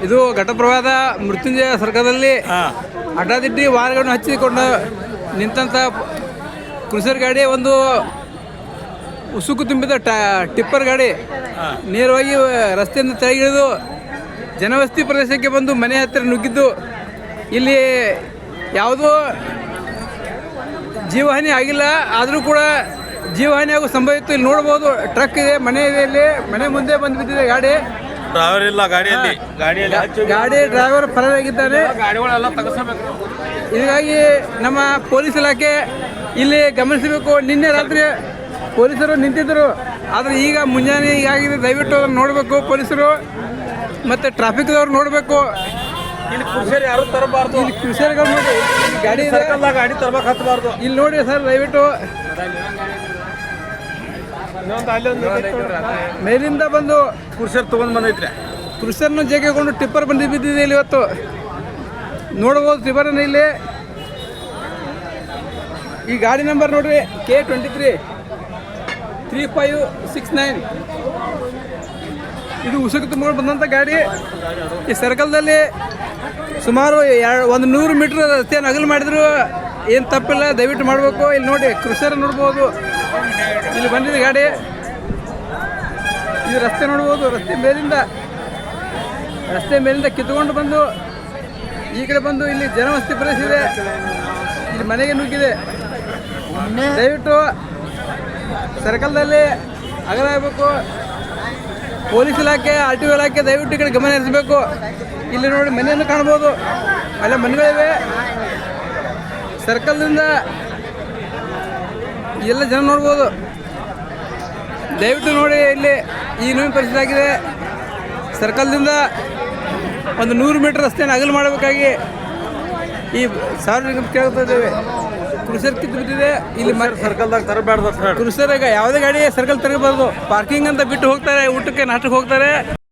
ಇದು ಘಟಪ್ರವಾದ ಮೃತ್ಯುಂಜಯ ಸರ್ಕಲಲ್ಲಿ ಅಡ್ಡಾದಿಡ್ಡಿ ವಾಹನಗಳನ್ನು ಹಚ್ಚಿಕೊಂಡು ನಿಂತ ಕ್ರೂಸರ್ ಗಾಡಿ ಒಂದು ಉಸುಕು ತುಂಬಿದ ಟಿಪ್ಪರ್ ಗಾಡಿ ನೇರವಾಗಿ ರಸ್ತೆಯಿಂದ ತೆಗೆದಿಳಿದು ಜನವಸತಿ ಪ್ರದೇಶಕ್ಕೆ ಬಂದು ಮನೆ ಹತ್ತಿರ ನುಗ್ಗಿದ್ದು ಇಲ್ಲಿ ಯಾವುದೋ ಜೀವಹಾನಿ ಆಗಿಲ್ಲ, ಆದರೂ ಕೂಡ ಜೀವಹಾನಿ ಆಗೋ ಸಂಭವ ಇತ್ತು. ಇಲ್ಲಿ ನೋಡ್ಬೋದು, ಟ್ರಕ್ ಇದೆ, ಮನೆ ಇದೆ, ಇಲ್ಲಿ ಮನೆ ಮುಂದೆ ಬಂದು ಬಿದ್ದಿದೆ ಗಾಡಿ. ಡ್ರೈವರ್ ಇಲ್ಲ ಗಾಡಿಯಲ್ಲಿ, ಗಾಡಿ ಡ್ರೈವರ್ ಪರವಾಗಿದ್ದಾನೆ. ಹೀಗಾಗಿ ನಮ್ಮ ಪೊಲೀಸ್ ಇಲಾಖೆ ಇಲ್ಲಿ ಗಮನಿಸಬೇಕು. ನಿನ್ನೆ ರಾತ್ರಿ ಪೊಲೀಸರು ನಿಂತಿದ್ದರು, ಆದರೆ ಈಗ ಮುಂಜಾನೆ ಹೀಗಾಗಿದೆ. ದಯವಿಟ್ಟು ಅದನ್ನು ನೋಡಬೇಕು ಪೊಲೀಸರು ಮತ್ತು ಟ್ರಾಫಿಕ್ದವ್ರು ನೋಡಬೇಕು. ಇಲ್ಲಿ ಕೃಷಿಯರು ಯಾರು ತರಬಾರ್ದು, ಇಲ್ಲಿ ಕೃಷಿಯರ್ಗಳು ನೋಡಿ ಗಾಡಿ ಗಾಡಿ ತರಬೇಕು ಹತ್ತಬಾರ್ದು. ಇಲ್ಲಿ ನೋಡಿ ಸರ್, ದಯವಿಟ್ಟು ಮೇಲಿಂದ ಬಂದು ಕೃಷಿಯರ್ ತೊಗೊಂಡು ಬಂದೈತ್ರಿ. ಕೃಷಿಯರ್ನ ಜಗ್ಗಿಕೊಂಡು ಟಿಪ್ಪರ್ ಬಂದು ಬಿದ್ದಿದೆ ಇಲ್ಲಿ ಇವತ್ತು. ನೋಡ್ಬೋದು ಟಿಪ್ಪರನ್ನ ಇಲ್ಲಿ. ಈ ಗಾಡಿ ನಂಬರ್ ನೋಡ್ರಿ, K23 3569. ಇದು ಉಸುಕು ತುಂಬಿಕೊಂಡು ಬಂದಂಥ ಗಾಡಿ. ಈ ಸರ್ಕಲ್ದಲ್ಲಿ ಸುಮಾರು 100 ಮೀಟ್ರ್ ರಸ್ತೆಯನ್ನು ಅಗಲು ಮಾಡಿದ್ರು ಏನು ತಪ್ಪಿಲ್ಲ, ದಯವಿಟ್ಟು ಮಾಡಬೇಕು. ಇಲ್ಲಿ ನೋಡಿ ಕೃಷಿಯರ್ ನೋಡ್ಬೋದು, ಇಲ್ಲಿ ಬಂದಿದೆ ಗಾಡಿ. ಇದು ರಸ್ತೆ ನೋಡ್ಬೋದು, ರಸ್ತೆ ಮೇಲಿಂದ ಕಿತ್ಕೊಂಡು ಬಂದು ಈ ಕಡೆ ಬಂದು ಇಲ್ಲಿ ಜನವಸತಿ ಪ್ರದೇಶ ಇದೆ, ಇಲ್ಲಿ ಮನೆಗೆ ನುಗ್ಗಿದೆ. ದಯವಿಟ್ಟು ಸರ್ಕಲ್ದಲ್ಲಿ ಅಗಲ ಆಗಬೇಕು. ಪೊಲೀಸ್ ಇಲಾಖೆ, RTO ಇಲಾಖೆ ದಯವಿಟ್ಟು ಈ ಕಡೆ ಗಮನ ಹರಿಸಬೇಕು. ಇಲ್ಲಿ ನೋಡಿ ಮನೆಯನ್ನು ಕಾಣ್ಬೋದು, ಅಲ್ಲೇ ಮನೆಗಳಿವೆ. ಸರ್ಕಲ್ನಿಂದ ಎಲ್ಲ ಜನ ನೋಡ್ಬೋದು, ದಯವಿಟ್ಟು ನೋಡಿ. ಇಲ್ಲಿ ಈ ನೋವಿನ ಪರಿಸ್ಥಿತಿ ಆಗಿದೆ. ಸರ್ಕಲ್ದಿಂದ ಒಂದು 100 ಮೀಟರ್ ರಸ್ತೆಯನ್ನು ಅಗಲು ಮಾಡಬೇಕಾಗಿ ಈ ಸಾರ್ವಜನಿಕರು ಕೇಳ್ತಾ ಇದ್ದೇವೆ. ಕೃಷಿಯರ್ ಕಿತ್ತು ಬಿದ್ದಿದೆ ಇಲ್ಲಿ. ಸರ್ಕಲ್ದಾಗ ತರಬಾರ್ದು. ಕೃಷಿಯರಾಗ ಯಾವುದೇ ಗಾಡಿ ಸರ್ಕಲ್ ತೆರಬಾರ್ದು. ಪಾರ್ಕಿಂಗ್ ಅಂತ ಬಿಟ್ಟು ಹೋಗ್ತಾರೆ, ಊಟಕ್ಕೆ ನಾಷ್ಟಕ್ಕೆ ಹೋಗ್ತಾರೆ.